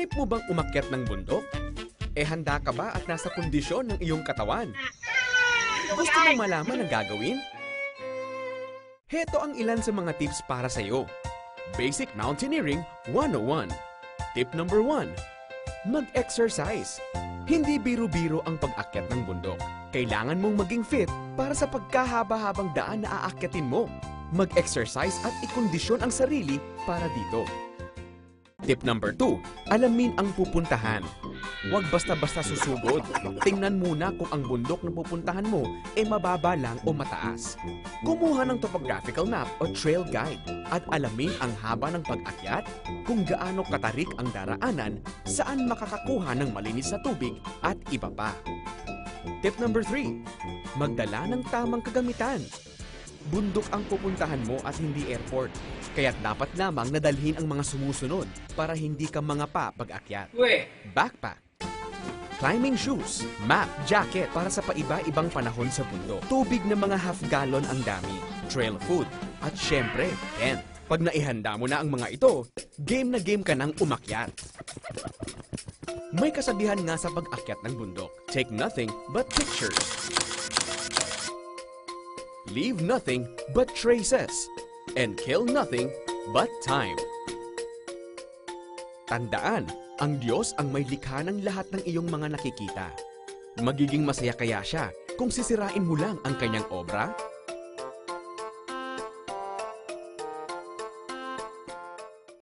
Trip mo bang umakyat ng bundok? Handa ka ba at nasa kondisyon ng iyong katawan? Gusto mo malaman ang gagawin? Heto ang ilan sa mga tips para sa iyo. Basic Mountaineering 101. Tip number 1. Mag-exercise. Hindi biro-biro ang pag-akyat ng bundok. Kailangan mong maging fit para sa pagkahaba-habang daan na aakyatin mo. Mag-exercise at ikondisyon ang sarili para dito. Tip number 2. Alamin ang pupuntahan. Huwag basta-basta susugod. Tingnan muna kung ang bundok na pupuntahan mo ay mababa lang o mataas. Kumuha ng topographical map o trail guide at alamin ang haba ng pag-akyat, kung gaano katarik ang daraanan, saan makakakuha ng malinis na tubig at iba pa. Tip number 3. Magdala ng tamang kagamitan. Bundok ang pupuntahan mo at hindi airport. Kaya't dapat lamang nadalhin ang mga sumusunod para hindi ka mangapa pag-akyat. Backpack, climbing shoes, map, jacket para sa paiba-ibang panahon sa bundok, tubig na mga half-gallon ang dami, trail food, at syempre, tent. Pag naihanda mo na ang mga ito, game na game ka nang umakyat. May kasabihan nga sa pag-akyat ng bundok, take nothing but pictures. Leave nothing but traces, and kill nothing but time. Tandaan, ang Diyos ang may likha ng lahat ng iyong mga nakikita. Magiging masaya kaya siya kung sisirain mo lang ang kanyang obra?